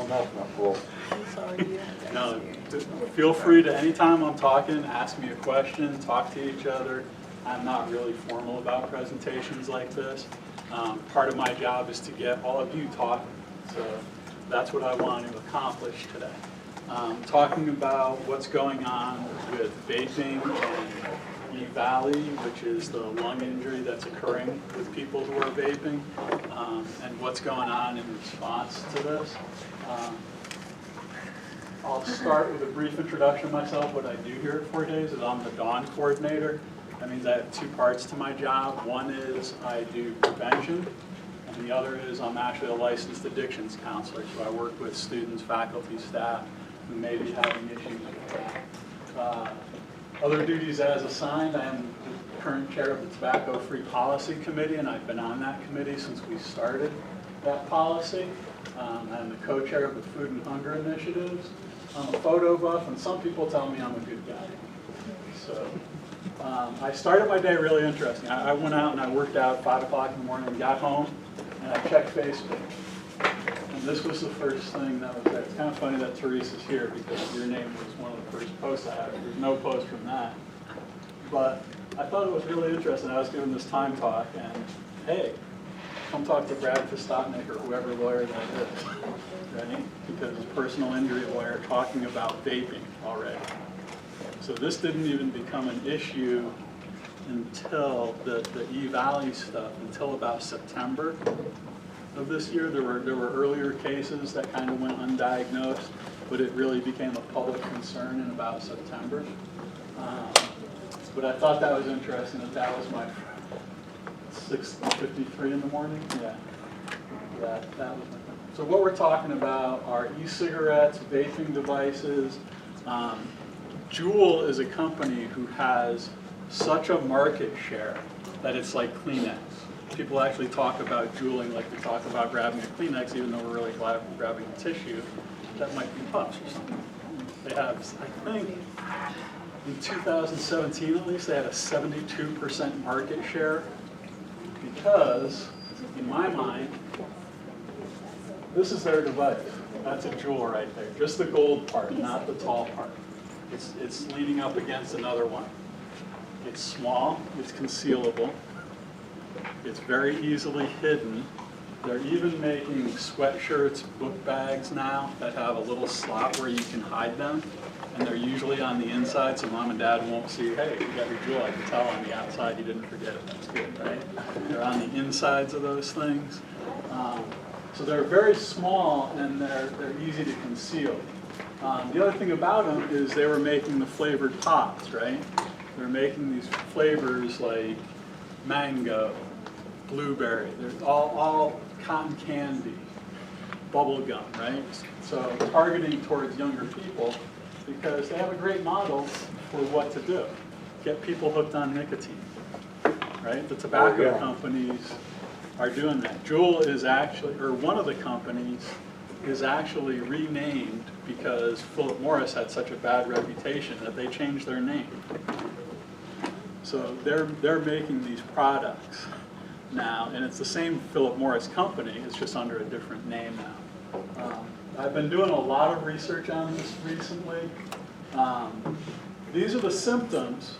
enough, not full. No, feel free to, anytime I'm talking, ask me a question, talk to each other. I'm not really formal about presentations like this. Part of my job is to get all of you talking. So that's what I want to accomplish today. Talking about what's going on with vaping and EVALI, which is the lung injury that's occurring with people who are vaping, and what's going on in response to this. I'll start with a brief introduction of myself. What I do here at 4 Days is I'm the Dawn coordinator. That means I have two parts to my job. One is I do prevention, and the other is I'm actually a licensed addictions counselor. So I work with students, faculty, staff who may be having issues with that. Other duties as assigned, I am the current chair of the Tobacco-Free Policy Committee, and I've been on that committee since we started that policy. I'm the co-chair of the Food and Hunger Initiatives. I'm a photo buff, and some people tell me I'm a good guy. So I started my day really interesting. I went out and I worked out at 5 o'clock in the morning, got home, and I checked Facebook. And this was the first thing that was there. It's kind of funny that Teresa's here because your name was one of the first posts I had. There's no post from that. But I thought it was really interesting. I was giving this time talk, and hey, come talk to Brad Fistotnik or whoever lawyer that is, right? Because it's a personal injury lawyer talking about vaping already. So this didn't even become an issue until the EVALI stuff, until about September of this year. There were earlier cases that kind of went undiagnosed, but it really became a public concern in about September. But I thought that was interesting that was my 6:53 in the morning. Yeah, that was my thing. So what we're talking about are e-cigarettes, vaping devices. Juul is a company who has such a market share that it's like Kleenex. People actually talk about Juuling like we talk about grabbing a Kleenex, even though we're really glad we're grabbing a tissue. That might be puffs or something. They have, I think, in 2017 at least, they had a 72% market share because, in my mind, this is their device. That's a Juul right there. Just the gold part, not the tall part. It's leaning up against another one. It's small, it's concealable, it's very easily hidden. They're even making sweatshirts, book bags now that have a little slot where you can hide them. And they're usually on the inside, so mom and dad won't see, hey, you got your Juul. I can tell on the outside you didn't forget it. That's good, right? They're on the insides of those things. So they're very small and they're easy to conceal. The other thing about them is they were making the flavored pops, right? They're making these flavors like mango, blueberry. They're all cotton candy, bubble gum, right? So targeting towards younger people because they have a great model for what to do. Get people hooked on nicotine, right? The tobacco companies are doing that. Juul is actually, or one of the companies is actually renamed because Philip Morris had such a bad reputation that they changed their name. So they're making these products now, and it's the same Philip Morris company, it's just under a different name now. I've been doing a lot of research on this recently. These are the symptoms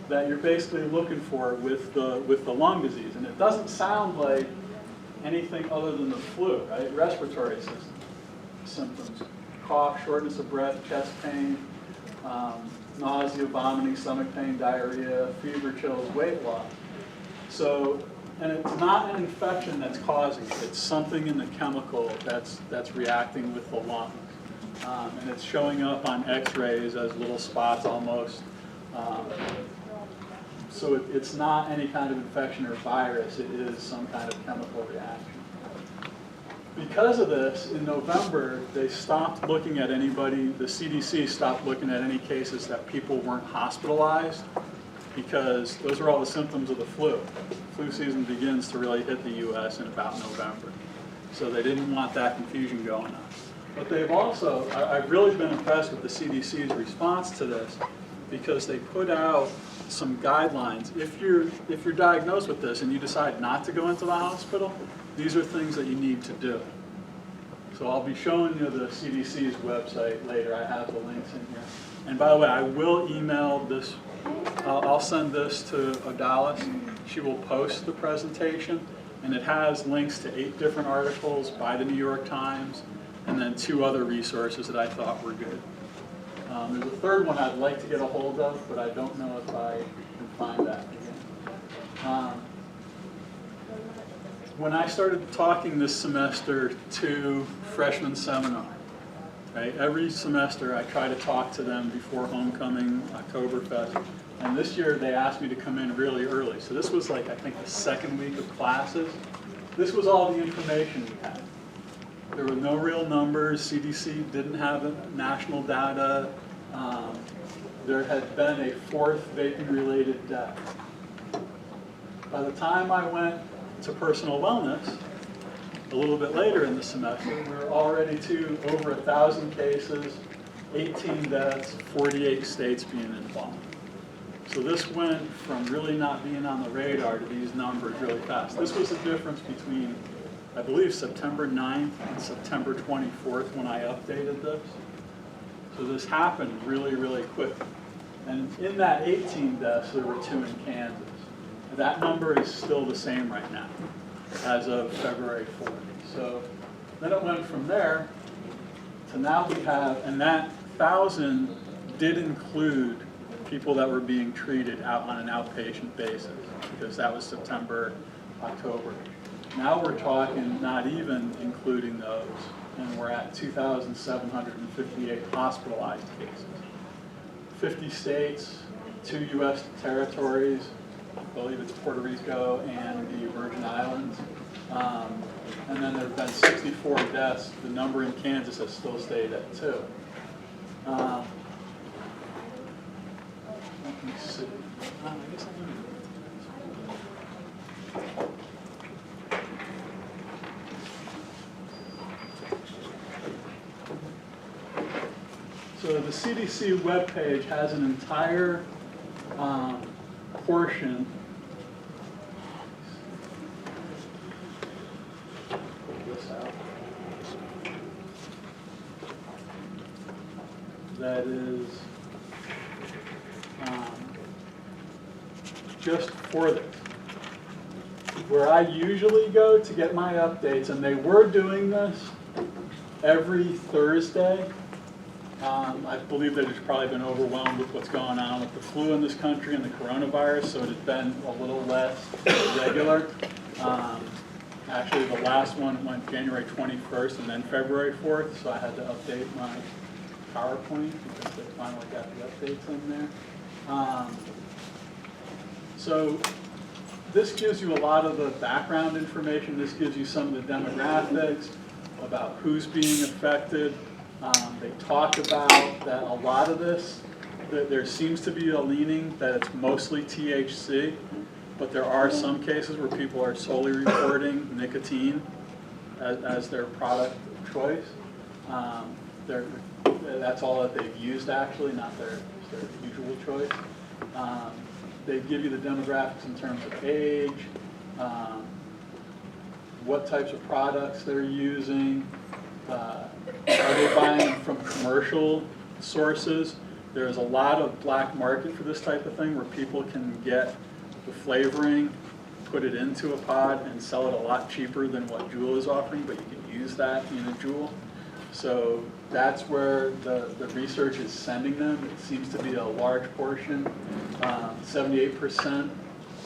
that you're basically looking for with the lung disease, and it doesn't sound like anything other than the flu, right? Respiratory system symptoms: cough, shortness of breath, chest pain, nausea, vomiting, stomach pain, diarrhea, fever, chills, weight loss. So, and it's not an infection that's causing it. It's something in the chemical that's reacting with the lungs. And it's showing up on x-rays as little spots almost. So it's not any kind of infection or virus. It is some kind of chemical reaction. Because of this, in November, they stopped looking at anybody, the CDC stopped looking at any cases that people weren't hospitalized because those are all the symptoms of the flu. Flu season begins to really hit the U.S. in about November. So they didn't want that confusion going on. But they've also, I've really been impressed with the CDC's response to this because they put out some guidelines. If you're diagnosed with this and you decide not to go into the hospital, these are things that you need to do. So I'll be showing you the CDC's website later. I have the links in here. And by the way, I will email this. I'll send this to Odalis. She will post the presentation, and it has links to 8 different articles by the New York Times, and then 2 other resources that I thought were good. There's a third one I'd like to get a hold of, but I don't know if I can find that again. When I started talking this semester to freshman seminar, right, every semester I try to talk to them before homecoming, Oktoberfest, and this year they asked me to come in really early. So this was like, I think, the second week of classes. This was all the information we had. There were no real numbers. CDC didn't have national data. There had been a 4th vaping-related death. By the time I went to personal wellness, a little bit later in the semester, we were already to over 1,000 cases, 18 deaths, 48 states being involved. So this went from really not being on the radar to these numbers really fast. This was the difference between, I believe, September 9th and September 24th when I updated this. So this happened really, really quickly. And in that 18 deaths, there were 2 in Kansas. That number is still the same right now, as of February 4th. So then it went from there to now we have, and that 1,000 did include people that were being treated out on an outpatient basis, because that was September, October. Now we're talking not even including those, and we're at 2,758 hospitalized cases. 50 states, 2 U.S. territories, I believe it's Puerto Rico and the Virgin Islands. And then there have been 64 deaths. The number in Kansas has still stayed at 2. Let me see. I guess I'm going to. So the CDC webpage has an entire portion that is just for this. Where I usually go to get my updates, and they were doing this every Thursday. I believe they've just probably been overwhelmed with what's going on with the flu in this country and the coronavirus, so it has been a little less regular. Actually, the last one went January 21st and then February 4th, so I had to update my PowerPoint because they finally got the updates in there. So this gives you a lot of the background information. This gives you some of the demographics about who's being affected. They talk about that a lot of this, that there seems to be a leaning that it's mostly THC, but there are some cases where people are solely reporting nicotine as their product of choice. That's all that they've used actually, not their usual choice. They give you the demographics in terms of age, what types of products they're using, are they buying from commercial sources? There's a lot of black market for this type of thing where people can get the flavoring, put it into a pod, and sell it a lot cheaper than what Juul is offering, but you can use that in a Juul. So that's where the research is sending them. It seems to be a large portion. 78%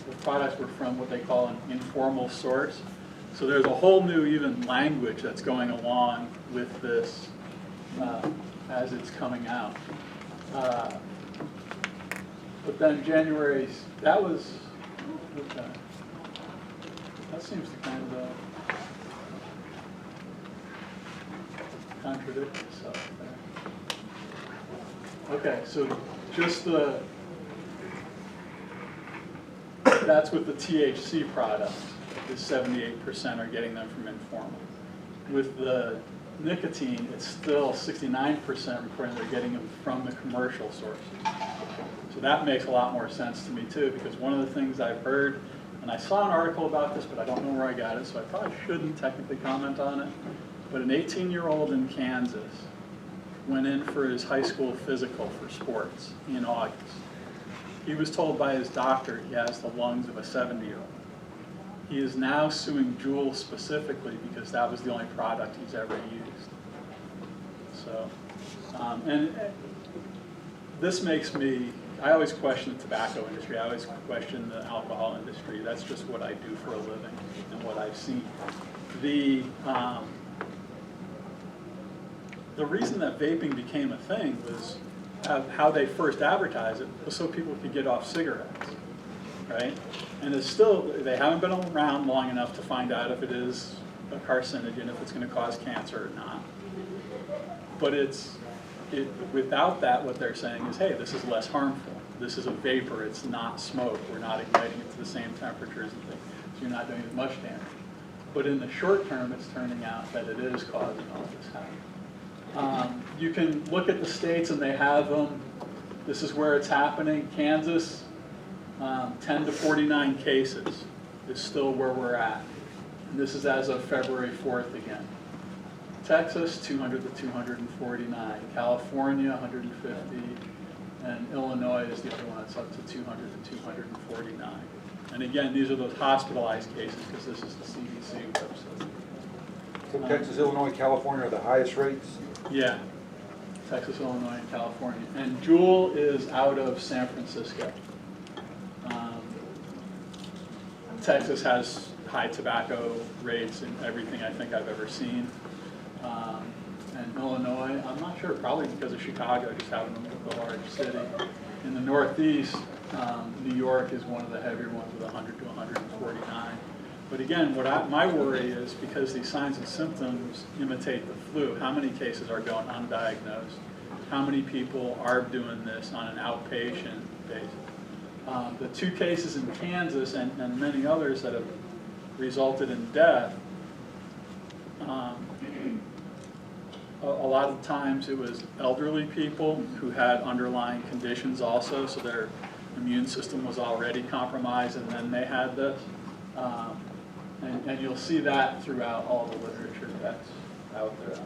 of products were from what they call an informal source. So there's a whole new even language that's going along with this as it's coming out. But then January, that seems to kind of contradict itself there. Okay, so just that's with the THC products. The 78% are getting them from informal. With the nicotine, it's still 69% reporting they're getting them from the commercial sources. So that makes a lot more sense to me too, because one of the things I've heard, and I saw an article about this, but I don't know where I got it, so I probably shouldn't technically comment on it, But an 18-year-old in Kansas went in for his high school physical for sports in August. He was told by his doctor he has the lungs of a 70-year-old. He is now suing Juul specifically because that was the only product he's ever used. So, and this makes me, I always question the tobacco industry, I always question the alcohol industry. That's just what I do for a living and what I've seen. The reason that vaping became a thing was how they first advertised it was so people could get off cigarettes, right? And it's still, they haven't been around long enough to find out if it is a carcinogen, if it's going to cause cancer or not. But without that, what they're saying is, hey, this is less harmful. This is a vapor, it's not smoke. We're not igniting it to the same temperatures and things, so you're not doing as much damage. But in the short term, it's turning out that it is causing all this havoc. You can look at the states and they have them. This is where it's happening. Kansas, 10 to 49 cases is still where we're at. And this is as of February 4th again. Texas, 200 to 249. California, 150. And Illinois is the other one that's up to 200 to 249. And again, these are those hospitalized cases because this is the CDC website. So Texas, Illinois, California are the highest rates? Yeah, Texas, Illinois, and California. And Juul is out of San Francisco. Texas has high tobacco rates in everything I think I've ever seen. And Illinois, I'm not sure, probably because of Chicago, just having a large city. In the Northeast, New York is one of the heavier ones with 100 to 149. But again, my worry is because these signs and symptoms imitate the flu, how many cases are going undiagnosed? How many people are doing this on an outpatient basis? The 2 cases in Kansas and many others that have resulted in death, a lot of times it was elderly people who had underlying conditions also, so their immune system was already compromised and then they had this. And you'll see that throughout all the literature that's out there.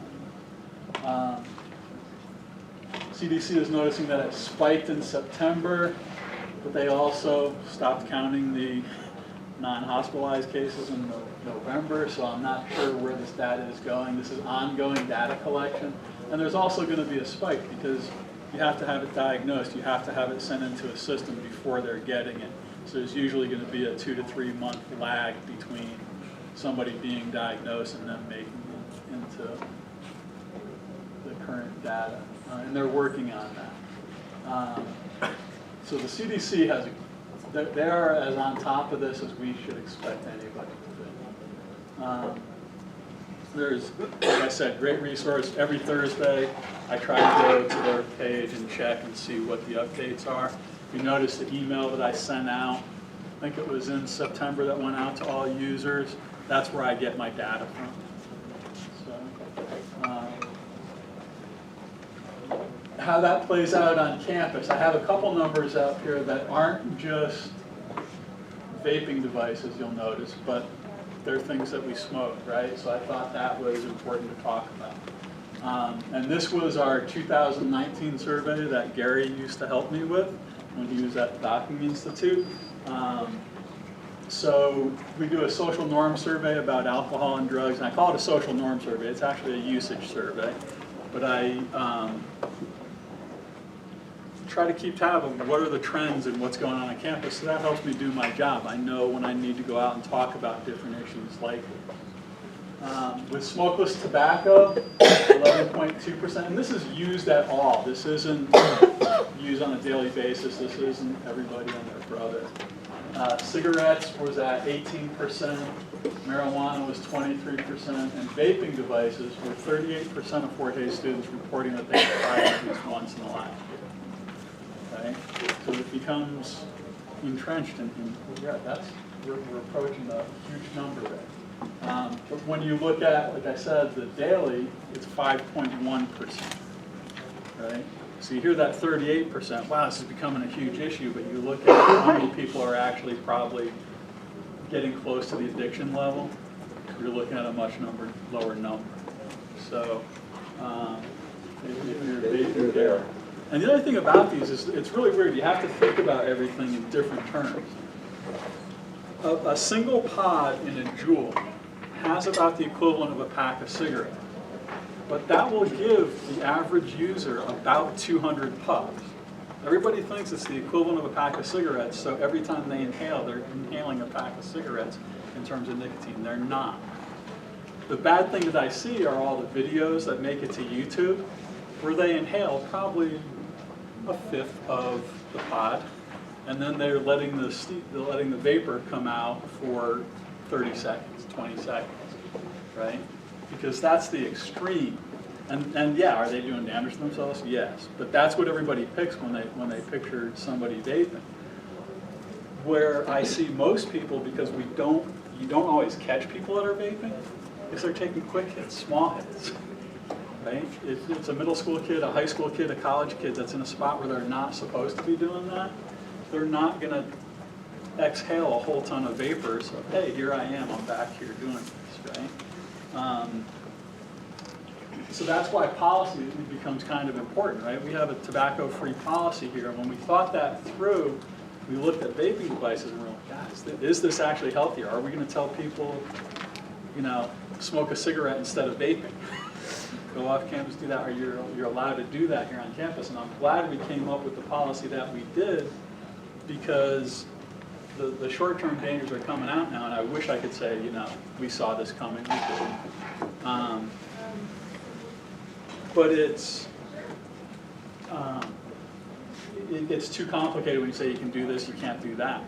CDC is noticing that it spiked in September, but they also stopped counting the non-hospitalized cases in November, so I'm not sure where this data is going. This is ongoing data collection. And there's also going to be a spike because you have to have it diagnosed. You have to have it sent into a system before they're getting it. So there's usually going to be a 2 to 3 month lag between somebody being diagnosed and them making it into the current data. And they're working on that. So the CDC has, they are as on top of this as we should expect anybody to be. There's, like I said, great resource. Every Thursday I try to go to their page and check and see what the updates are. You notice the email that I sent out, I think it was in September, that went out to all users. That's where I get my data from. So, how that plays out on campus, I have a couple numbers out here that aren't just vaping devices, you'll notice, but they're things that we smoke, right? So I thought that was important to talk about. And this was our 2019 survey that Gary used to help me with when he was at the Docking Institute. So we do a social norm survey about alcohol and drugs, and I call it a social norm survey. It's actually a usage survey, but I try to keep tab of what are the trends and what's going on campus, so that helps me do my job. I know when I need to go out and talk about different issues like this. With smokeless tobacco, 11.2%, and this is used at all. This isn't used on a daily basis. This isn't everybody and their brother. Cigarettes was at 18%, marijuana was 23%, and vaping devices were 38% of Fort Hays students reporting that they tried at least once in the last year. Right? So it becomes entrenched in we're approaching a huge number there. But when you look at, like I said, the daily, it's 5.1%, right? So you hear that 38%, wow, this is becoming a huge issue, but you look at how many people are actually probably getting close to the addiction level, you're looking at a much lower number. So if you're vaping there. And the other thing about these is it's really weird. You have to think about everything in different terms. A single pod in a Juul has about the equivalent of a pack of cigarettes. But that will give the average user about 200 puffs. Everybody thinks it's the equivalent of a pack of cigarettes, so every time they inhale, they're inhaling a pack of cigarettes in terms of nicotine. They're not. The bad thing that I see are all the videos that make it to YouTube where they inhale probably a fifth of the pod, and then they're letting the vapor come out for 30 seconds, 20 seconds, right? Because that's the extreme. And yeah, are they doing damage to themselves? Yes. But that's what everybody picks when they picture somebody vaping. Where I see most people, because you don't always catch people that are vaping, is they're taking quick hits, small hits. Right? If it's a middle school kid, a high school kid, a college kid that's in a spot where they're not supposed to be doing that, they're not going to exhale a whole ton of vapor. So, hey, here I am, I'm back here doing this, right? So that's why policy becomes kind of important, right? We have a tobacco-free policy here, and when we thought that through, we looked at vaping devices and we're like, guys, is this actually healthier? Are we going to tell people, smoke a cigarette instead of vaping? Go off campus, do that, or you're allowed to do that here on campus. And I'm glad we came up with the policy that we did, because the short-term dangers are coming out now, and I wish I could say, we saw this coming, we did. But it gets too complicated when you say you can do this, you can't do that,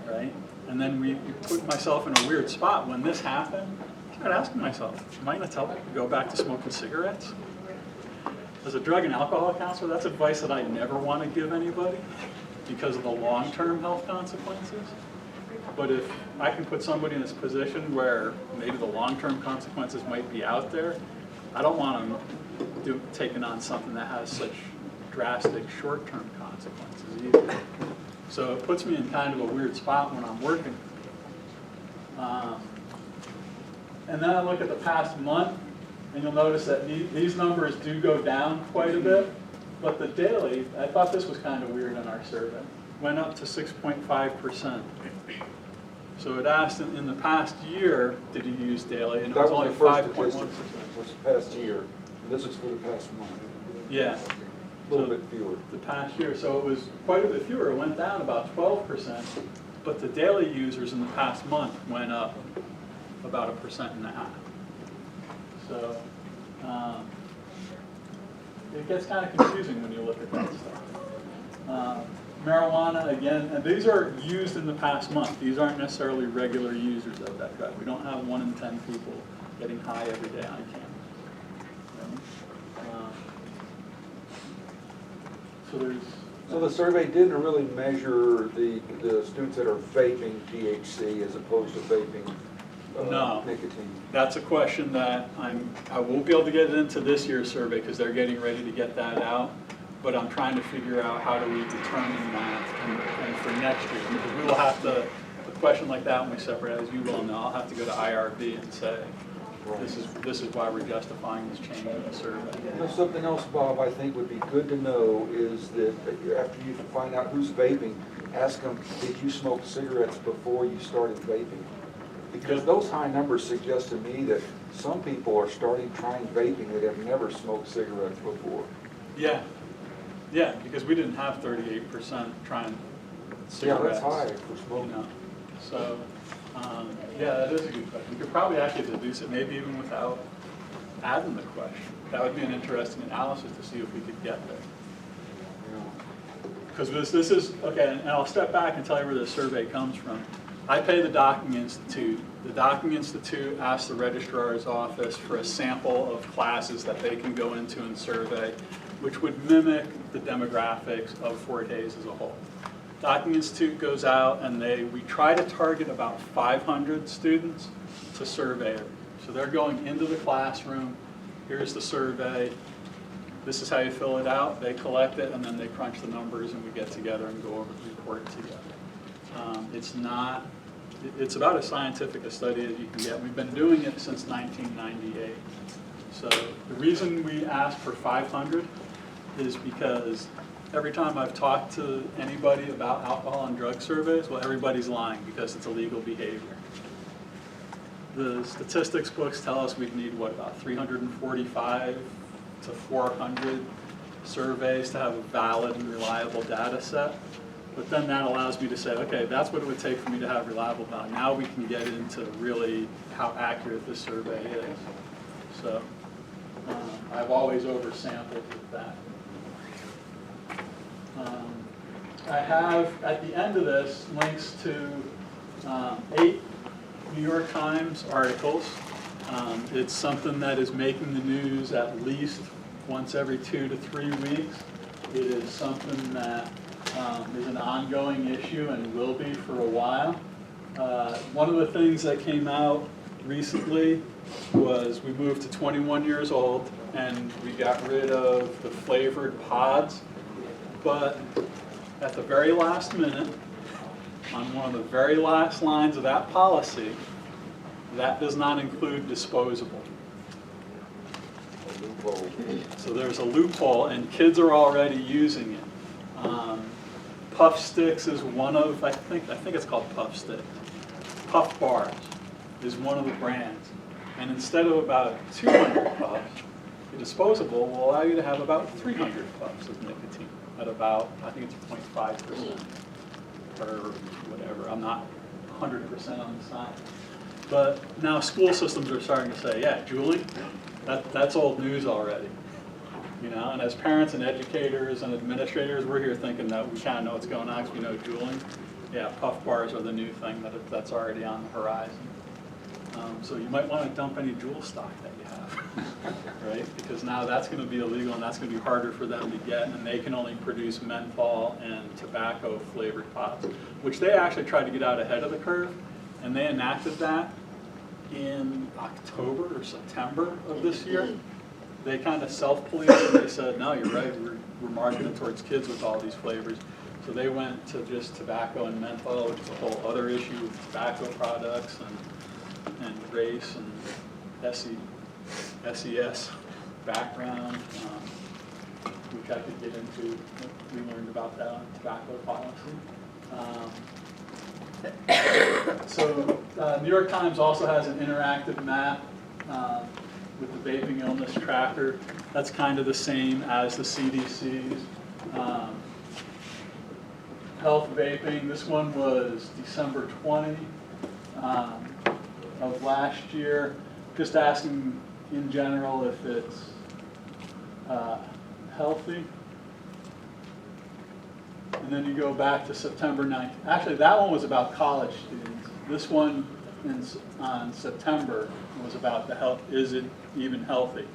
right? And then we put myself in a weird spot. When this happened, I started asking myself, am I going to tell people to go back to smoking cigarettes? As a drug and alcohol counselor, that's advice that I never want to give anybody because of the long-term health consequences. But if I can put somebody in this position where maybe the long-term consequences might be out there, I don't want them taking on something that has such drastic short-term consequences either. So it puts me in kind of a weird spot when I'm working. And then I look at the past month, and you'll notice that these numbers do go down quite a bit. But the daily, I thought this was kind of weird in our survey, went up to 6.5%. So it asked in the past year, did you use daily? And it was only 5.1%. Was the past year. This is for the past month. Yeah. A little bit fewer. The past year. So it was quite a bit fewer. It went down about 12%. But the daily users in the past month went up about 1.5%. So it gets kind of confusing when you look at that stuff. Marijuana, again, and these are used in the past month. These aren't necessarily regular users of that drug. We don't have 1 in 10 people getting high every day on campus. So the survey didn't really measure the students that are vaping THC as opposed to vaping nicotine. That's a question that I won't be able to get into this year's survey because they're getting ready to get that out. But I'm trying to figure out how do we determine that and for next year. Because we will have to, a question like that when we separate, as you well know, I'll have to go to IRB and say, this is why we're justifying this change in the survey. Something else, Bob, I think would be good to know is that after you find out who's vaping, ask them, did you smoke cigarettes before you started vaping? Because those high numbers suggest to me that some people are trying vaping that have never smoked cigarettes before. Yeah. Yeah, because we didn't have 38% trying cigarettes. Yeah, that's high for smoking. So, yeah, that is a good question. We could probably actually deduce it, maybe even without adding the question. That would be an interesting analysis to see if we could get there. Because this is, okay, and I'll step back and tell you where this survey comes from. I pay the Docking Institute. The Docking Institute asks the registrar's office for a sample of classes that they can go into and survey, which would mimic the demographics of Fort Hays as a whole. Docking Institute goes out and we try to target about 500 students to survey it. So they're going into the classroom, here's the survey, this is how you fill it out, they collect it, and then they crunch the numbers and we get together and go over the report together. It's about as scientific a study as you can get. We've been doing it since 1998. So the reason we ask for 500 is because every time I've talked to anybody about alcohol and drug surveys, well, everybody's lying because it's illegal behavior. The statistics books tell us we'd need, what, about 345 to 400 surveys to have a valid and reliable data set. But then that allows me to say, okay, that's what it would take for me to have reliable data. Now we can get into really how accurate this survey is. So I've always oversampled with that. I have, at the end of this, links to 8 New York Times articles. It's something that is making the news at least once every 2 to 3 weeks. It is something that is an ongoing issue and will be for a while. One of the things that came out recently was we moved to 21 years old and we got rid of the flavored pods, but at the very last minute, on one of the very last lines of that policy, that does not include disposable. So there's a loophole, and kids are already using it. Puff Sticks is one of, I think it's called Puff Sticks. Puff Bars is one of the brands. And instead of about 200 puffs, the disposable will allow you to have about 300 puffs of nicotine at about, I think it's 0.5% or whatever. I'm not 100% on the side. But now school systems are starting to say, yeah, Julie, that's old news already. You know, and as parents and educators and administrators, we're here thinking that we kind of know what's going on because we know Juuling. Yeah, puff bars are the new thing that's already on the horizon. So you might want to dump any Juul stock that you have, right? Because now that's going to be illegal and that's going to be harder for them to get, and they can only produce menthol and tobacco flavored pods, which they actually tried to get out ahead of the curve, and they enacted that in October or September of this year. They kind of self-policed and they said, no, you're right, we're marketing towards kids with all these flavors. So they went to just tobacco and menthol, which is a whole other issue with tobacco products and race and SES background, which I could get into. We learned about that on tobacco policy. So New York Times also has an interactive map with the vaping illness tracker. That's kind of the same as the CDC's. Health vaping, this one was December 20 of last year. Just asking in general if it's healthy. And then you go back to September 9th. Actually, that one was about college students. This one on September was about the health, is it even healthy?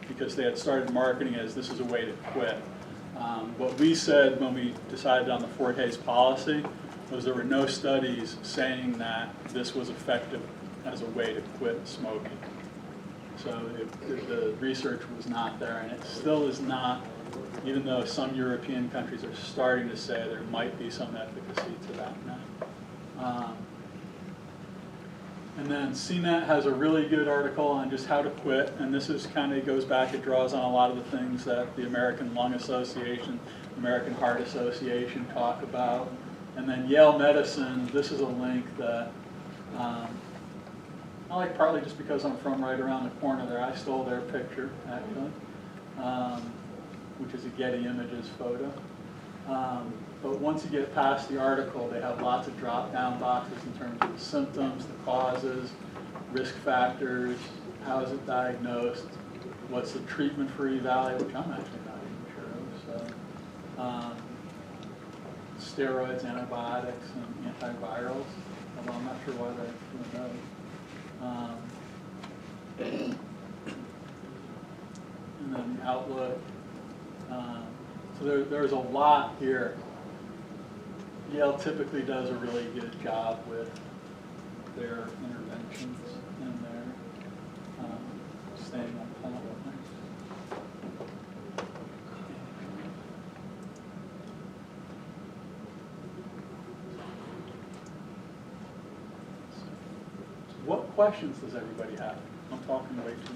Because they had started marketing as this is a way to quit. What we said when we decided on the Fort Hays policy was there were no studies saying that this was effective as a way to quit smoking. So the research was not there, and it still is not, even though some European countries are starting to say there might be some efficacy to that now. And then CNET has a really good article on just how to quit, and this is kind of goes back, it draws on a lot of the things that the American Lung Association, American Heart Association talk about. And then Yale Medicine, this is a link that I like partly just because I'm from right around the corner there. I stole their picture, actually, which is a Getty Images photo. But once you get past the article, they have lots of drop-down boxes in terms of the symptoms, the causes, risk factors, how is it diagnosed, what's the treatment for EVALI, which I'm actually not even sure of. So, steroids, antibiotics, and antivirals, although I'm not sure why they're doing those. And then the outlook. So there's a lot here. Yale typically does a really good job with their interventions and their staying on point with things. So what questions does everybody have? I'm talking way too much.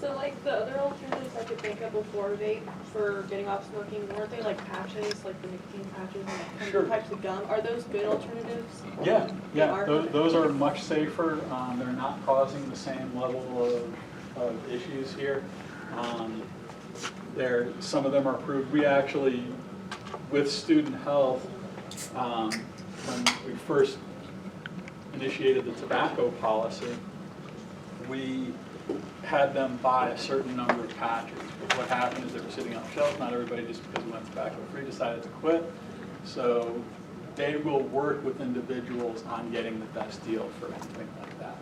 So like the other alternatives I could think of before vape for getting off smoking, weren't they like patches, like the nicotine patches and Sure. types of gum? Are those good alternatives? Yeah, They yeah, are? those are much safer. They're not causing the same level of issues here. Some of them are approved. We actually, with student health, when we first initiated the tobacco policy, we had them buy a certain number of patches. But what happened is they were sitting on shelves. Not everybody, just because we went tobacco-free, decided to quit. So they will work with individuals on getting the best deal for anything like that.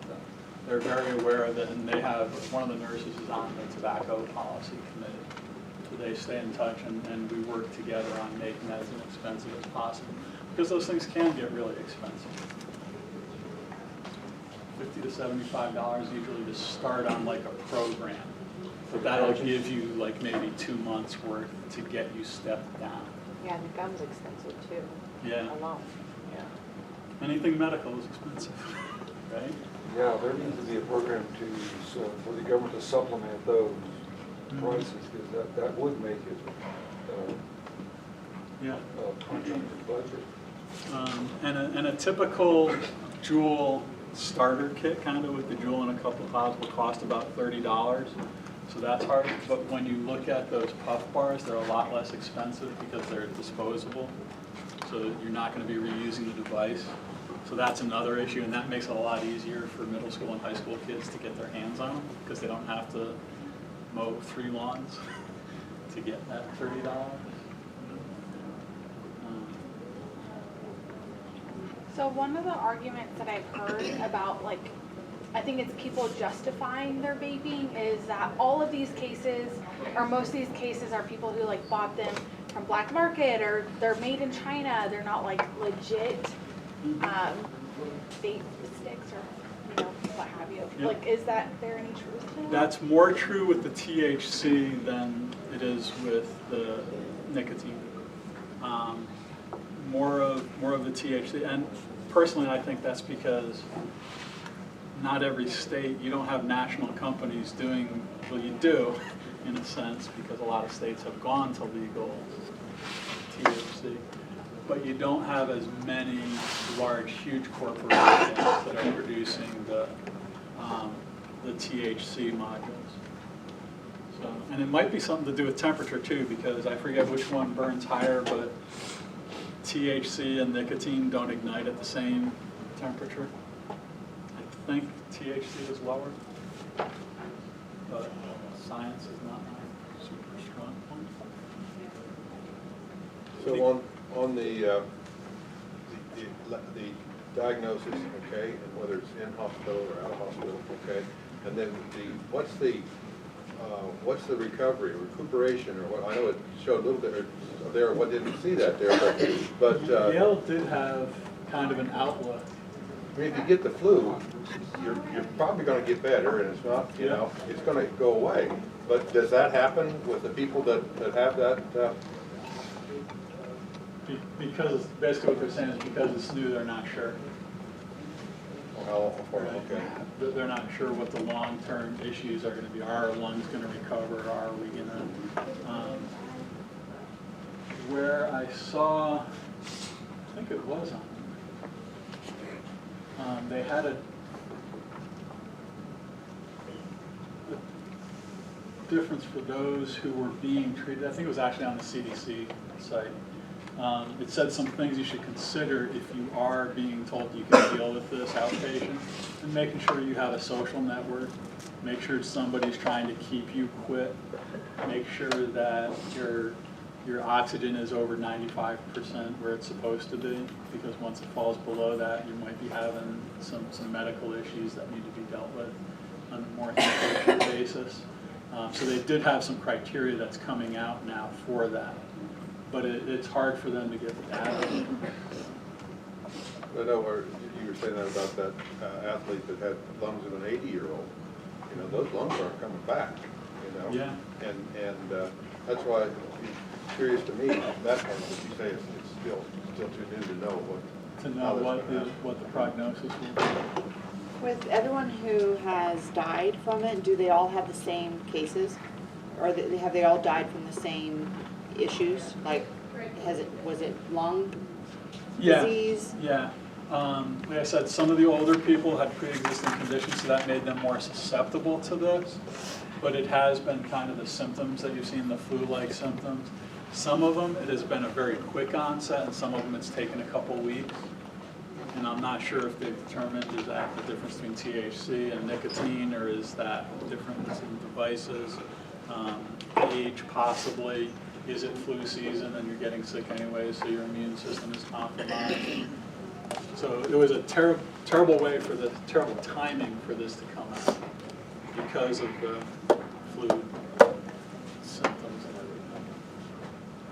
They're very aware of it, and they have, one of the nurses is on the tobacco policy committee. So they stay in touch, and we work together on making that as inexpensive as possible. Because those things can get really expensive. $50 to $75 usually to start on like a program. But that'll give you like maybe 2 months worth to get you stepped down. Yeah, and the gum's expensive too. Yeah. Alone. Yeah. Anything medical is expensive, right? Yeah, there needs to be a program for the government to supplement those prices, because that would make it Yeah. punch on your budget. And a typical Juul starter kit, kind of with the Juul and a couple of pods, will cost about $30. So that's hard. But when you look at those puff bars, they're a lot less expensive because they're disposable. So you're not going to be reusing the device. So that's another issue, and that makes it a lot easier for middle school and high school kids to get their hands on them because they don't have to mow 3 lawns to get that $30. So one of the arguments that I've heard about, like, I think it's people justifying their vaping is that all of these cases, or most of these cases, are people who like bought them from black market, or they're made in China. They're not like legit vape sticks, or what have you. Yep. Like, is there any truth to that? That's more true with the THC than it is with the nicotine. More of the THC, and personally, I think that's because not every state, you don't have national companies doing, well, you do, in a sense, because a lot of states have gone to legal THC, but you don't have as many large, huge corporations that are producing the THC modules. So, and it might be something to do with temperature too, because I forget which one burns higher, but THC and nicotine don't ignite at the same temperature. I think THC is lower, but science is not my super strong point. So on the diagnosis, okay, and whether it's in hospital or out of hospital, okay, and then what's the recovery, recuperation, or what? I know it showed a little bit there. What didn't see that there, but Yale did have kind of an outlook. I mean, if you get the flu, you're probably going to get better, and it's not, it's going to go away. But does that happen with the people that have that? Because basically what they're saying is because it's new, they're not sure. Oh, okay. They're not sure what the long-term issues are going to be. Are our lungs going to recover? Are we going to? Where I saw, I think it was on. They had a difference for those who were being treated. I think it was actually on the CDC site. It said some things you should consider if you are being told you can deal with this outpatient, and making sure you have a social network, make sure somebody's trying to keep you quit, make sure that your oxygen is over 95% where it's supposed to be, because once it falls below that, you might be having some medical issues that need to be dealt with on a more inpatient basis. So they did have some criteria that's coming out now for that. But it's hard for them to get the data. I know you were saying that about that athlete that had lungs of an 80-year-old. Those lungs aren't coming back. Yeah. And that's why it's curious to me that part that you say it's still too new to know what. To know what the prognosis will be. With everyone who has died from it, do they all have the same cases? Or have they all died from the same issues? Like, was it lung disease? Yeah. Like I said, some of the older people had pre-existing conditions, so that made them more susceptible to this. But it has been kind of the symptoms that you've seen, the flu-like symptoms. Some of them, it has been a very quick onset, and some of them it's taken a couple weeks. And I'm not sure if they've determined, is that the difference between THC and nicotine, or is that difference in devices? Age, possibly. Is it flu season and you're getting sick anyway, so your immune system is compromised? So it was a terrible way for the terrible timing for this to come out because of the flu symptoms and everything.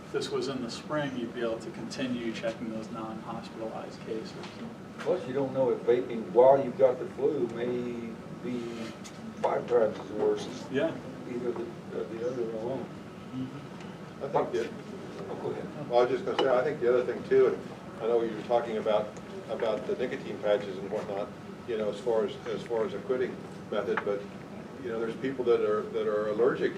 If this was in the spring, you'd be able to continue checking those non-hospitalized cases. Plus, you don't know if vaping while you've got the flu may be 5 times as worse as Yeah. either the other alone. I think that, Oh, go ahead. well, I was just gonna say, I think the other thing too, and I know you were talking about the nicotine patches and whatnot, you know, as far as a quitting method, but, you know, there's people that are allergic,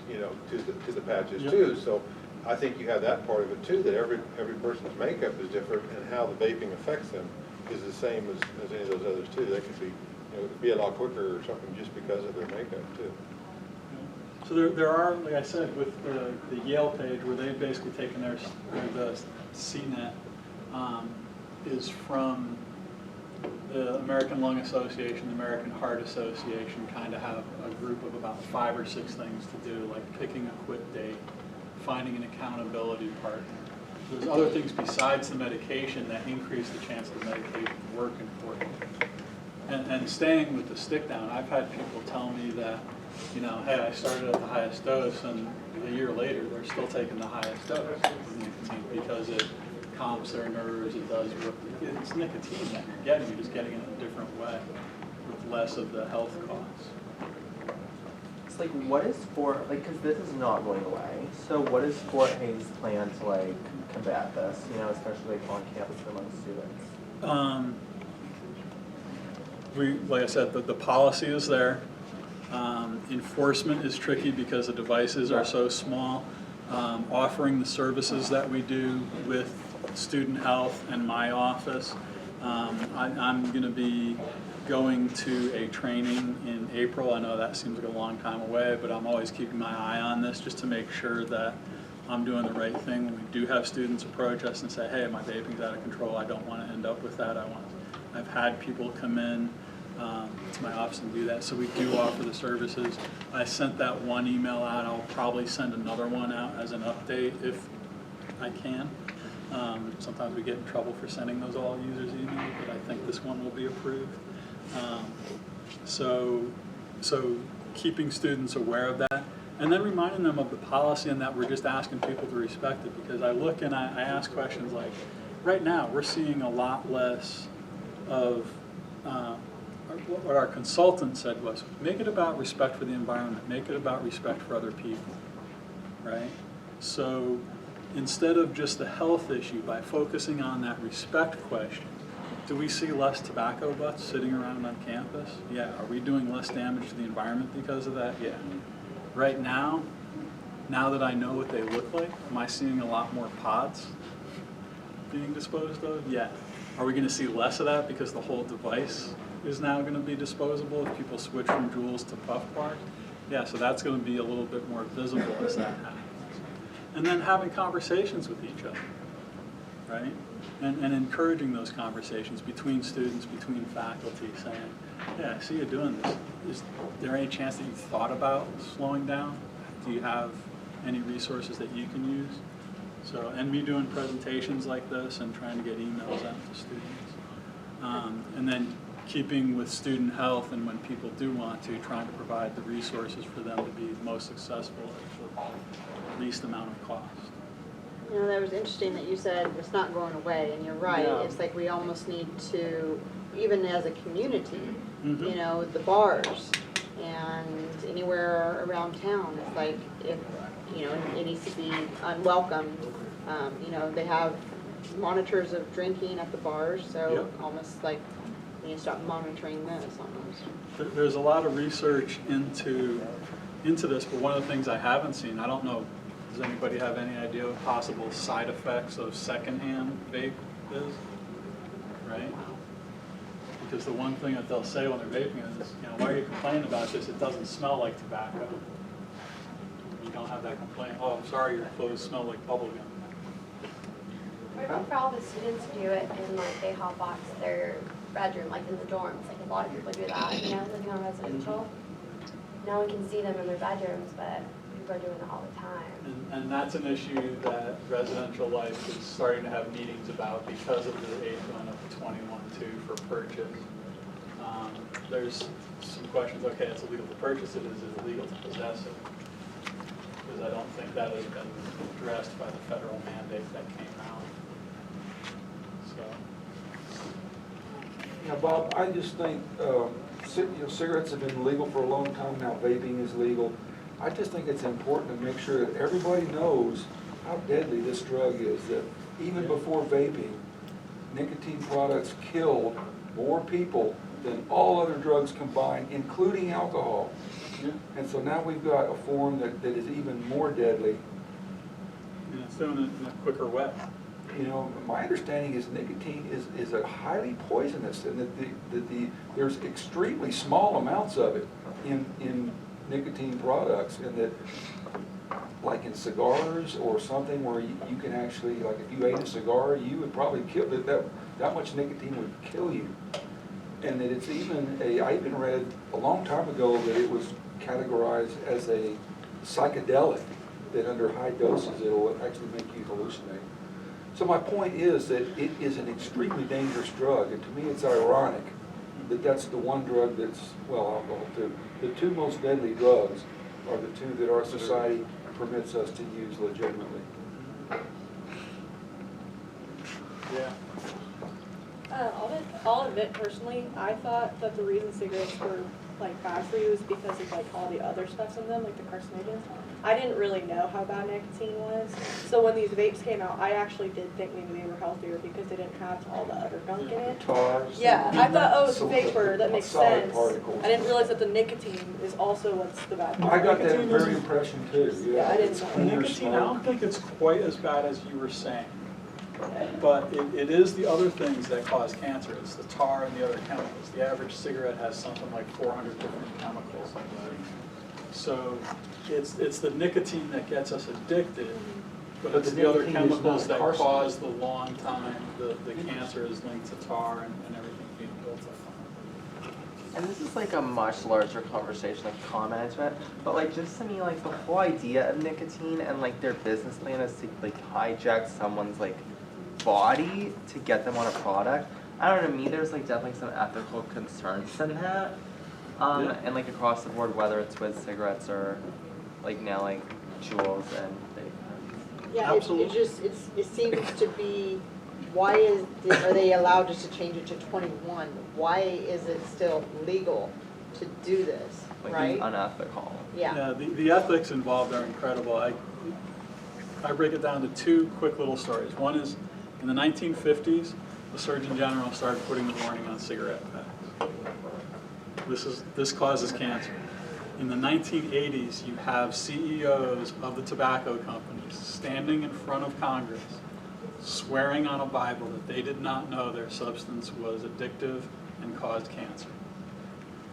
you know, to the patches Yep. too, so I think you have that part of it too, that every person's makeup is different, and how the vaping affects them is the same as any of those others too. They could be, you know, it could be a lot quicker or something just because of their makeup too. So there are, like I said, with the Yale page where they've basically taken the CNET is from the American Lung Association, the American Heart Association, kind of have a group of about 5 or 6 things to do, like picking a quit date, finding an accountability partner. There's other things besides the medication that increase the chance of the medication working for you. And staying with the stick down, I've had people tell me that, you know, hey, I started at the highest dose, and a year later, they're still taking the highest dose of nicotine because it calms their nerves, it does work. It's nicotine that you're getting, you're just getting it in a different way with less of the health costs. It's like, what is Fort, like, because this is not going away, so what is Fort Hays' plan to, like, combat this, you know, especially like on campus among students? Like I said, the policy is there. Enforcement is tricky because the devices are so small. Offering the services that we do with student health and my office. I'm going to be going to a training in April. I know that seems like a long time away, but I'm always keeping my eye on this just to make sure that I'm doing the right thing. When we do have students approach us and say, hey, my vaping's out of control, I don't want to end up with that. I've had people come in to my office and do that, so we do offer the services. I sent that one email out. I'll probably send another one out as an update if I can. Sometimes we get in trouble for sending those all users emails, but I think this one will be approved. So keeping students aware of that, and then reminding them of the policy and that we're just asking people to respect it, because I look and I ask questions like, right now we're seeing a lot less of what our consultant said was, make it about respect for the environment, make it about respect for other people, right? So instead of just the health issue, by focusing on that respect question, do we see less tobacco butts sitting around on campus? Yeah. Are we doing less damage to the environment because of that? Yeah. Right now that I know what they look like, am I seeing a lot more pods being disposed of? Yeah. Are we going to see less of that because the whole device is now going to be disposable if people switch from Juuls to puff bars? Yeah, so that's going to be a little bit more visible as that happens. And then having conversations with each other, right? And encouraging those conversations between students, between faculty, saying, yeah, I see you doing this. Is there any chance that you've thought about slowing down? Do you have any resources that you can use? So, and me doing presentations like this and trying to get emails out to students. And then keeping with student health, and when people do want to, trying to provide the resources for them to be most successful at the least amount of cost. You know, that was interesting that you said it's not going away, and you're right. Yeah. It's like we almost need to, even as a community, Mm-hmm. you know, the bars and anywhere around town, it's like if, you know, it needs to be unwelcome. You know, they have monitors of drinking at the bars, so Yep. almost like You need to start monitoring this almost. There's a lot of research into this, but one of the things I haven't seen, I don't know, does anybody have any idea of possible side effects of secondhand vape is? Right? Because the one thing that they'll say when they're vaping is, you know, why are you complaining about this? It doesn't smell like tobacco. You don't have that complaint. Oh, I'm sorry, your clothes smell like bubble gum. What about for all the students who do it and like they hotbox their bedroom, like in the dorms? Like a lot of people do that, you know, living on residential. No one can see them in their bedrooms, but people are doing it all the time. And that's an issue that residential life is starting to have meetings about because of the age limit of 21.2 for purchase. There's some questions, okay, it's illegal to purchase it, is it illegal to possess it? Because I don't think that has been addressed by the federal mandate that came out. So. Yeah, Bob, I just think, cigarettes have been legal for a long time now, vaping is legal. I just think it's important to make sure that everybody knows how deadly this drug is, that even before vaping, nicotine products killed more people than all other drugs combined, including alcohol. Yeah. And so now we've got a form that is even more deadly. And it's doing it in a quicker way. You know, my understanding is nicotine is a highly poisonous, and that there's extremely small amounts of it in nicotine products, and that, like in cigars or something where you can actually, like if you ate a cigar, you would probably kill that much nicotine would kill you. And that it's even I even read a long time ago that it was categorized as a psychedelic, that under high doses it'll actually make you hallucinate. So my point is that it is an extremely dangerous drug, and to me it's ironic that that's the one drug that's, well, alcohol too. The two most deadly drugs are the two that our society permits us to use legitimately. Yeah. I'll admit personally, I thought that the reason cigarettes were like bad for you is because of like all the other stuff in them, like the carcinogens. I didn't really know how bad nicotine was. So when these vapes came out, I actually did think maybe they were healthier because they didn't have all the other gunk in it. Tars. Yeah, I thought, oh, it's So- vapor, that makes solid sense. particles. I didn't realize that the nicotine is also what's the bad part. I got that Nicotine very isn't- impression too, yeah. Yeah, I didn't It's know. cleaner Nicotine, I smoke. don't think it's quite as bad as you were saying. But it is the other things that cause cancer. It's the tar and the other chemicals. The average cigarette has something like 400 different chemicals in it. So it's the nicotine that gets us addicted, but But it's the the other nicotine is chemicals not that carcinogen. cause the long time, the cancer is linked to tar and everything being built up on it. And this is like a much larger conversation of con management, but like just to me, like the whole idea of nicotine and like their business plan is to like hijack someone's like body to get them on a product. I don't know, to me there's like definitely some ethical concerns in that. Yeah. And like across the board, whether it's with cigarettes or like now like Juuls and vaping. Yeah, Absolutely. it seems to be, are they allowed just to change it to 21? Why is it still legal to do this, Like right? being unethical. Yeah. The ethics involved are incredible. I break it down to two quick little stories. One is in the 1950s, the Surgeon General started putting the warning on cigarette packs. This causes cancer. In the 1980s, you have CEOs of the tobacco companies standing in front of Congress, swearing on a Bible that they did not know their substance was addictive and caused cancer.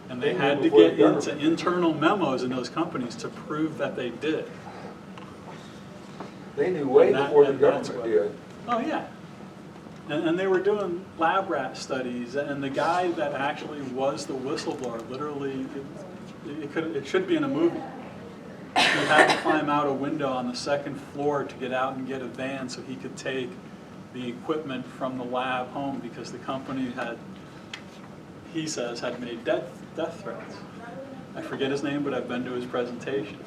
And they had to get into internal memos in those companies to prove that they did. They knew way And that- before the and that's government what- did. Oh, yeah. And they were doing lab rat studies, and the guy that actually was the whistleblower, literally, it should be in a movie. He had to climb out a window on the second floor to get out and get a van so he could take the equipment from the lab home because the company had, he says, had made death threats. I forget his name, but I've been to his presentation.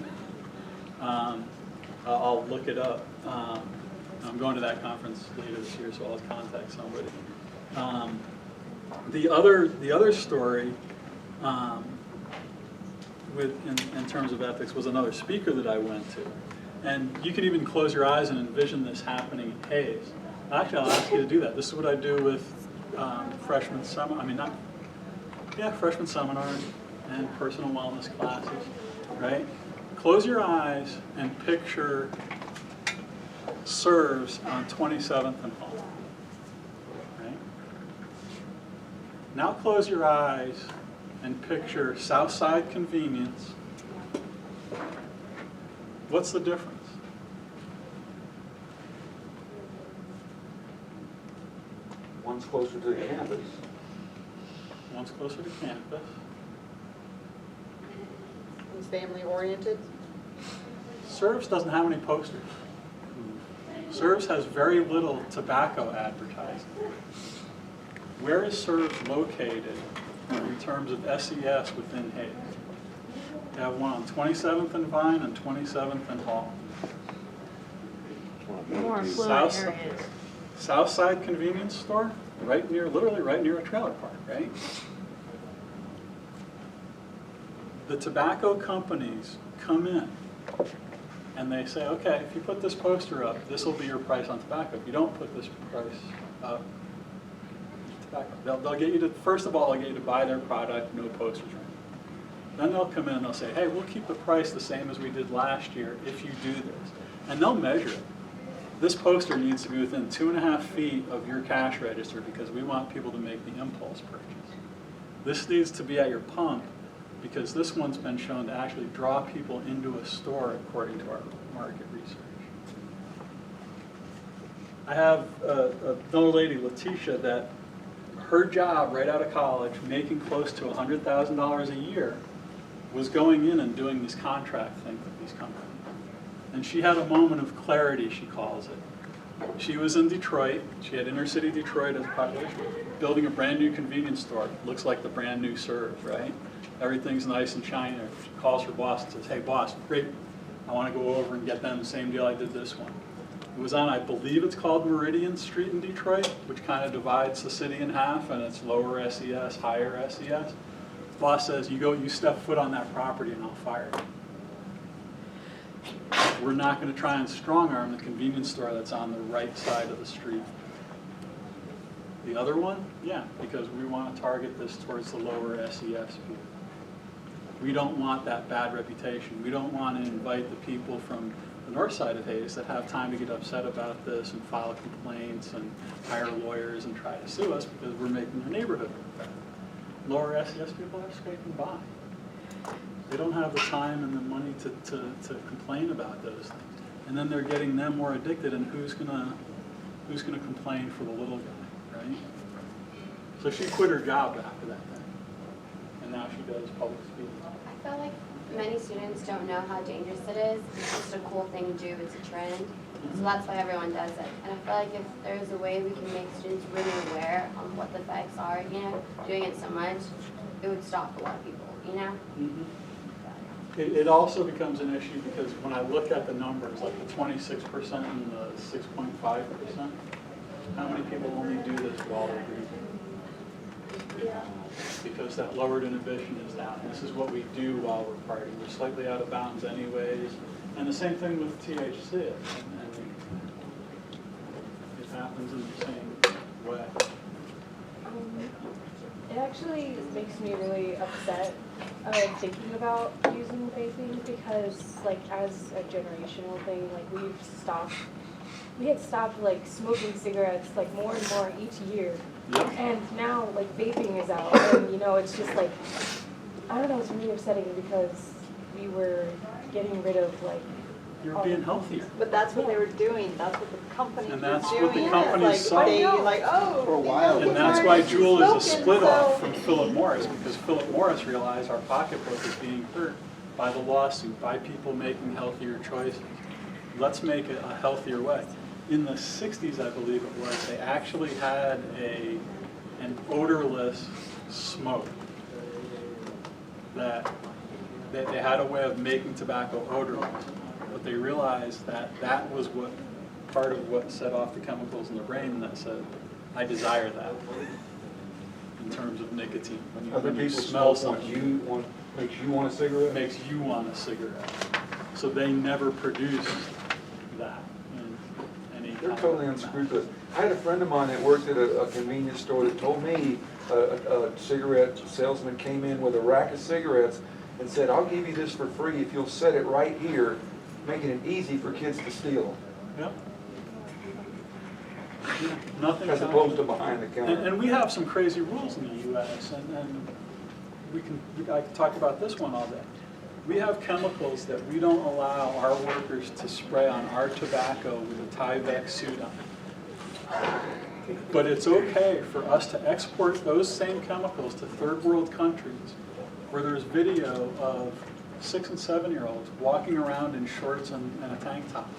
I'll look it up. I'm going to that conference later this year, so I'll contact somebody. The other story in terms of ethics was another speaker that I went to. And you can even close your eyes and envision this happening in Hayes. Actually, I'll ask you to do that. This is what I do with freshman summer, Yeah, freshman seminars and personal wellness classes, right? Close your eyes and picture serves on 27th and Hall, right? Now close your eyes and picture Southside Convenience. What's the difference? One's closer to the campus. One's closer to campus. It's family oriented. Serves doesn't have any posters. Serves has very little tobacco advertising. Where is Serves located in terms of SES within Hayes? You have one on 27th and Vine and 27th and Hall. More South- affluent areas. Southside Convenience Store, right near, literally right near a trailer park, right? The tobacco companies come in and they say, okay, if you put this poster up, this will be your price on tobacco. If you don't put this price up, tobacco. They'll get you to, first of all, they'll get you to buy their product, no posters. Then they'll come in and they'll say, hey, we'll keep the price the same as we did last year if you do this. And they'll measure it. This poster needs to be within 2.5 feet of your cash register because we want people to make the impulse purchase. This needs to be at your pump because this one's been shown to actually draw people into a store according to our market research. I have another lady, Letitia, that her job right out of college, making close to $100,000 a year, was going in and doing this contract thing with these companies. And she had a moment of clarity, she calls it. She was in Detroit, she had inner city Detroit as a population, building a brand new convenience store. Looks like the brand new Serve, right? Everything's nice and shiny. She calls her boss and says, hey boss, great, I want to go over and get them the same deal I did this one. It was on, I believe it's called Meridian Street in Detroit, which kind of divides the city in half, and it's lower SES, higher SES. Boss says, you step foot on that property and I'll fire you. We're not going to try and strong arm the convenience store that's on the right side of the street. The other one, yeah, because we want to target this towards the lower SES people. We don't want that bad reputation. We don't want to invite the people from the north side of Hayes that have time to get upset about this and file complaints and hire lawyers and try to sue us because we're making their neighborhood look better. Lower SES people are scraping by. They don't have the time and the money to complain about those things. And then they're getting them more addicted, and who's gonna complain for the little guy, right? So she quit her job after that thing. And now she does public speaking. I feel like many students don't know how dangerous it is. It's just a cool thing to do, it's a trend. So that's why everyone does it. And I feel like if there's a way we can make students really aware on what the effects are, doing it so much, it would stop a lot of people, Mm-hmm. It also becomes an issue because when I look at the numbers, like the 26% and the 6.5%, how many people only do this while they're breathing? Because that lowered inhibition is down. This is what we do while we're partying. We're slightly out of bounds anyways. And the same thing with THC. And it happens in the same way. It actually makes me really upset thinking about using vaping because, like, as a generational thing, like, we had stopped, like, smoking cigarettes, like, more and more each year. Yep. And now, like, vaping is out, and, it's just, like, I don't know, it's really upsetting because we were getting rid of, like, You're being healthier. But that's what they were doing. That's what the companies And were that's doing. what the companies saw. They for a while. And that's why Juul is a split off from Philip Morris, because Philip Morris realized our pocketbook is being hurt by the lawsuit, by people making healthier choices. Let's make it a healthier way. In the 60s, I believe it was, they actually had an odorless smoke that they had a way of making tobacco odorless. But they realized that was part of what set off the chemicals in the brain that said, I desire that in terms of nicotine. Other When you people smell smoke something, makes you want a cigarette? makes you want a cigarette. So they never produced that in any They're kind totally of- unscrupulous. I had a friend of mine that worked at a convenience store that told me a cigarette salesman came in with a rack of cigarettes and said, I'll give you this for free if you'll set it right here, making it easy for kids to steal, Yeah. Yeah, nothing. as opposed to behind the counter. And we have some crazy rules in the US, and I could talk about this one all day. We have chemicals that we don't allow our workers to spray on our tobacco with a Tyvek suit on. But it's okay for us to export those same chemicals to third world countries where there's video of 6 and 7-year-olds walking around in shorts and a tank top,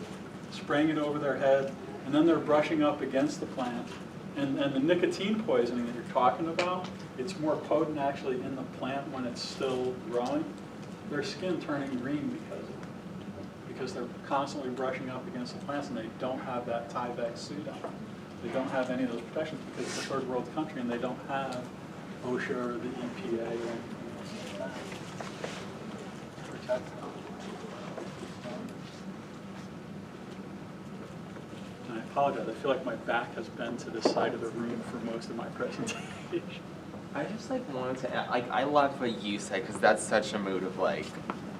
spraying it over their head, and then they're brushing up against the plant. And the nicotine poisoning that you're talking about, it's more potent actually in the plant when it's still growing. Their skin turning green because they're constantly brushing up against the plants and they don't have that Tyvek suit on. They don't have any of those protections because it's a third world country and they don't have OSHA or the EPA or anything like that to protect them. And I apologize, I feel like my back has been to the side of the room for most of my presentation. I just like wanted to add, like, I love what you said because that's such a mood of like,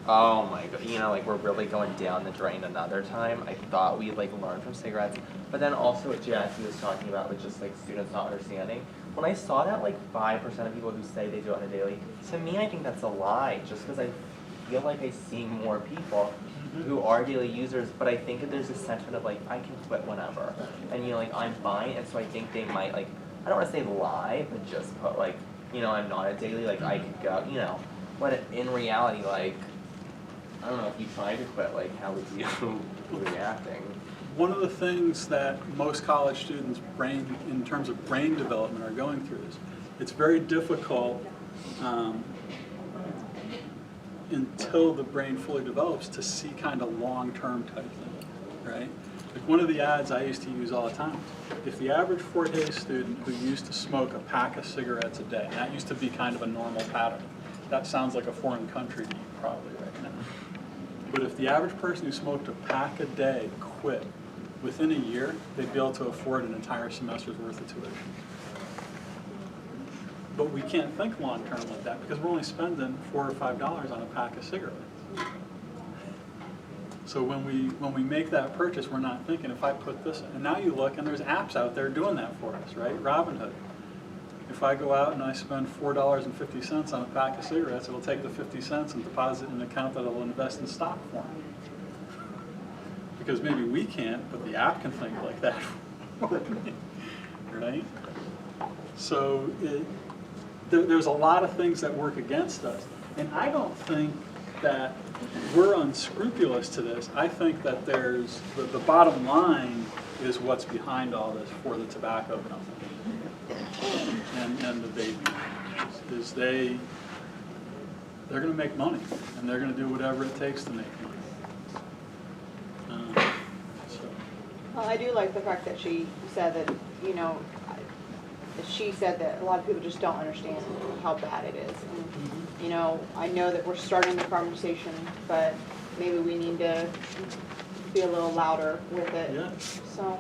oh my god, you know, like we're really going down the drain another time. I thought we'd like learn from cigarettes, but then also what Jackie was talking about with just like students not understanding. When I saw that like 5% of people who say they do it on a daily, to me I think that's a lie. Just because I feel like I see more people who are daily users, but I think that there's a sentiment of like I can quit whenever, and you know like I'm fine, and so I think they might like. I don't want to say lie, but just put like, you know, I'm not a daily, like I could go, you know, but in reality, like, I don't know, if you tried to quit, like how would you be reacting? One of the things that most college students in terms of brain development are going through is, it's very difficult until the brain fully develops to see kind of long-term type thing, right? Like one of the ads I used to use all the time, if the average Fort Hays student who used to smoke a pack of cigarettes a day, and that used to be kind of a normal pattern, that sounds like a foreign country to you probably right now. But if the average person who smoked a pack a day quit, within a year, they'd be able to afford an entire semester's worth of tuition. But we can't think long-term like that because we're only spending $4 or $5 on a pack of cigarettes. So when we make that purchase, we're not thinking, if I put this, and now you look and there's apps out there doing that for us, right? Robinhood. If I go out and I spend $4.50 on a pack of cigarettes, it'll take the 50 cents and deposit in an account that will invest in stock for me. Because maybe we can't, but the app can think like that for me, right? So there's a lot of things that work against us. And I don't think that we're unscrupulous to this. I think that there's, the bottom line is what's behind all this for the tobacco company and the vaping, is they're going to make money and they're going to do whatever it takes to make money. Well, I do like the fact that she said that, you know, she said that a lot of people just don't understand how bad it is. And, you know, I know that we're starting the conversation, but maybe we need to be a little louder with it. Yeah. So,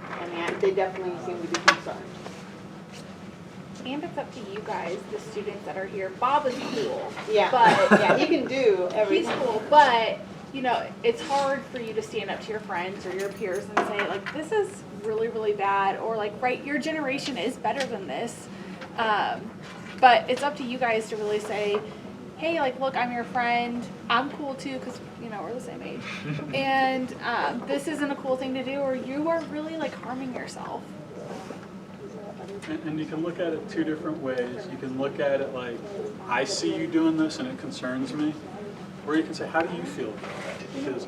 I mean, they definitely seem to be concerned. And it's up to you guys, the students that are here. Bob is cool. Yeah, But yeah, he can do everything. he's cool, but you know, it's hard for you to stand up to your friends or your peers and say, like, this is really, really bad, or like, right, your generation is better than this. But it's up to you guys to really say, hey, like, look, I'm your friend. I'm cool too, because, you know, we're the same age. And this isn't a cool thing to do, or you are really, like, harming yourself. And you can look at it two different ways. You can look at it like, I see you doing this and it concerns me. Or you can say, how do you feel about that? Because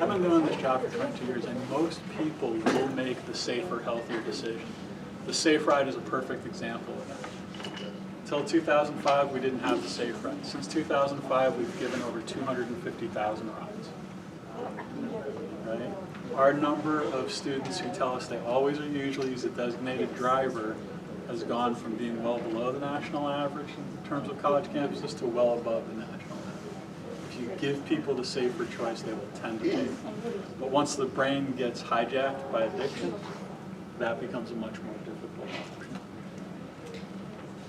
I've been doing this job for 22 years and most people will make the safer, healthier decision. The Safe Ride is a perfect example of that. Until 2005, we didn't have the Safe Ride. Since 2005, we've given over 250,000 rides. Right? Our number of students who tell us they always or usually use a designated driver has gone from being well below the national average in terms of college campuses to well above the national average. If you give people the safer choice, they will tend to vape. But once the brain gets hijacked by addiction, that becomes a much more difficult option.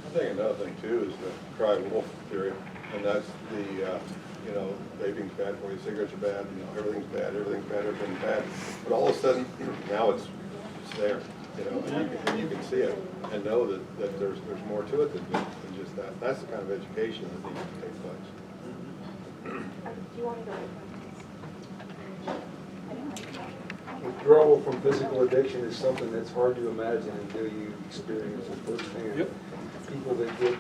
I think another thing too is the cry wolf theory, and that's the, vaping's bad for you, cigarettes are bad, everything's bad, everything's bad. But all of a sudden, now it's there, and you can see it and know that there's more to it than just that. That's the kind of education that needs to take place. Do you want to go? Withdrawal from physical addiction is something that's hard to imagine until you experience it firsthand. Yep. People that get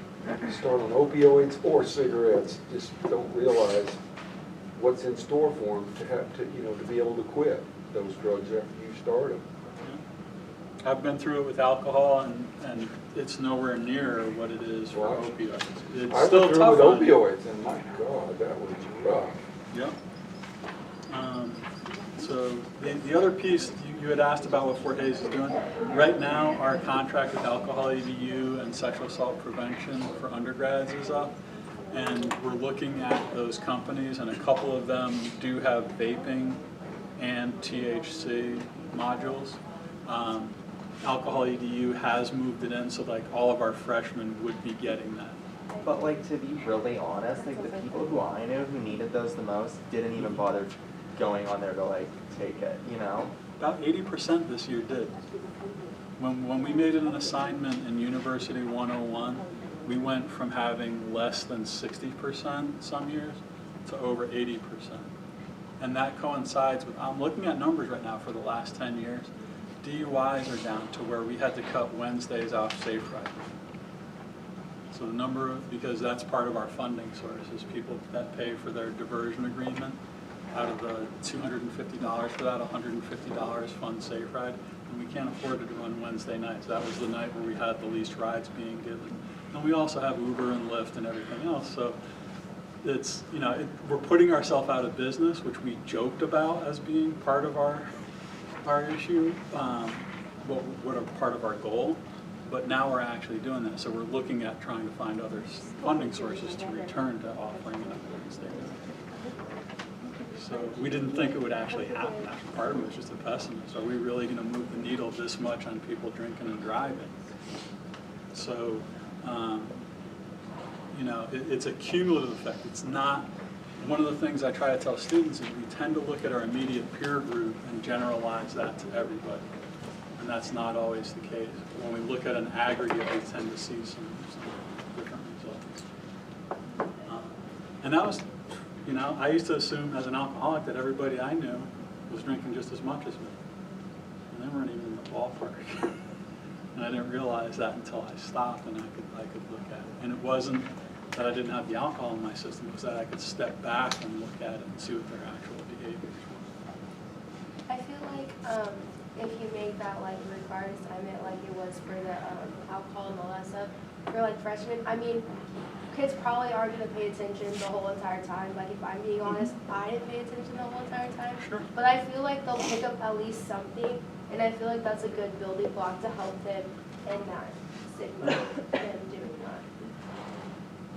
start on opioids or cigarettes just don't realize what's in store for them to have to be able to quit those drugs after you start them. I've been through it with alcohol, and it's nowhere near what it is for Well, opioids. It's I still went through tough with on you. opioids, and my God, that was rough. Yep. So the other piece, you had asked about what Fort Hays is doing. Right now, our contract with Alcohol EDU and sexual assault prevention for undergrads is up. And we're looking at those companies, and a couple of them do have vaping and THC modules. Alcohol EDU has moved it in, so like all of our freshmen would be getting that. But like, to be really honest, like the people who I knew who needed those the most didn't even bother going on there to like take it, About 80% this year did. When we made it an assignment in University 101, we went from having less than 60% some years to over 80%. And that coincides with, I'm looking at numbers right now for the last 10 years. DUIs are down to where we had to cut Wednesdays off Safe Ride. So the number of, because that's part of our funding source, is people that pay for their diversion agreement. Out of the $250 for that, $150 fund Safe Ride, and we can't afford it to run Wednesday nights. That was the night where we had the least rides being given. And we also have Uber and Lyft and everything else, so it's, we're putting ourselves out of business, which we joked about as being part of our issue, what a part of our goal, but now we're actually doing that. So we're looking at trying to find other funding sources to return to offering it on Wednesday night. So we didn't think it would actually happen. That's part of it was just a pessimist. Are we really going to move the needle this much on people drinking and driving? So, it's a cumulative effect. It's not, one of the things I try to tell students is we tend to look at our immediate peer group and generalize that to everybody. And that's not always the case. When we look at an aggregate, we tend to see some different results. And that was, I used to assume as an alcoholic that everybody I knew was drinking just as much as me. And they weren't even in the ballpark. And I didn't realize that until I stopped and I could look at it. And it wasn't that I didn't have the alcohol in my system, it was that I could step back and look at it and see what their actual behaviors were. I feel like if you make that like required assignment like it was for the alcohol and all that stuff, for like freshmen, I mean, kids probably are going to pay attention the whole entire time. Like if I'm being honest, I didn't pay attention the whole entire time. Sure. But I feel like they'll pick up at least something, and I feel like that's a good building block to help them in that stigma and doing that.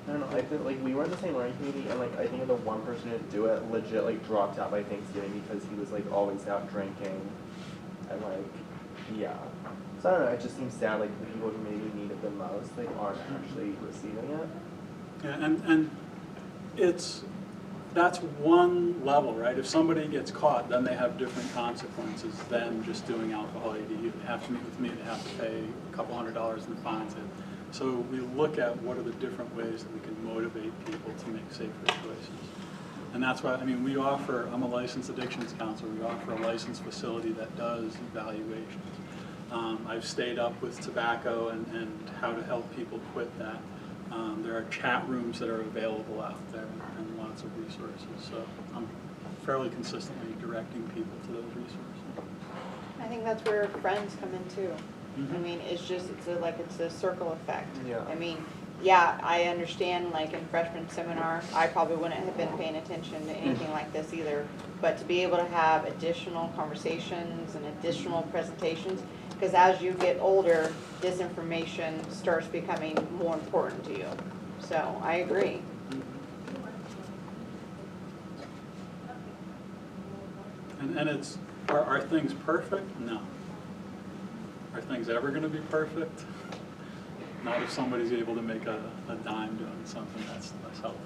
I don't know, I feel like we were in the same learning community, and like I think the one person who didn't do it legit like dropped out by Thanksgiving because he was like always out drinking, and like, yeah. So I don't know, it just seems sad like the people who maybe need it the most like aren't actually receiving it. Yeah, and that's one level, right? If somebody gets caught, then they have different consequences than just doing alcohol EDU. They have to meet with me, they have to pay a couple $100s in fines. So we look at what are the different ways that we can motivate people to make safer choices. And that's why, we offer, I'm a licensed addictions counselor, we offer a licensed facility that does evaluations. I've stayed up with tobacco and how to help people quit that. There are chat rooms that are available out there and lots of resources. So I'm fairly consistently directing people to those resources. I think that's where friends come in too. Mm-hmm. It's a circle effect. Yeah. I understand like in freshman seminar, I probably wouldn't have been paying attention to anything like this either. But to be able to have additional conversations and additional presentations, because as you get older, this information starts becoming more important to you. So I agree. And it's, are things perfect? No. Are things ever gonna be perfect? Not if somebody's able to make a dime doing something that's healthy.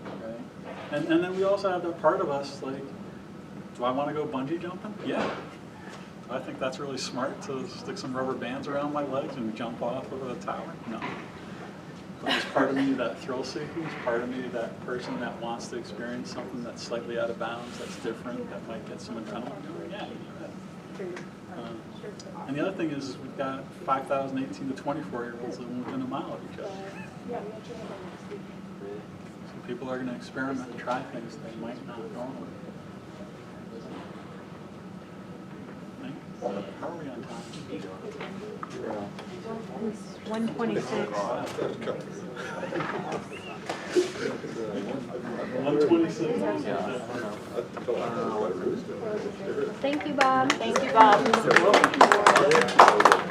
Okay? And then we also have that part of us, like, do I wanna go bungee jumping? Yeah. Do I think that's really smart to stick some rubber bands around my legs and jump off of a tower? No. But there's part of me that thrill seeking, there's part of me that person that wants to experience something that's slightly out of bounds, that's different, that might get some adrenaline going. Yeah, you do that. And the other thing is we've got 5,000 18 to 24-year-olds living within a mile of each other. So people are going to experiment and try things they might not normally. How are we on time? 126. 126. Thank you, Bob. Thank you, Bob. You're welcome.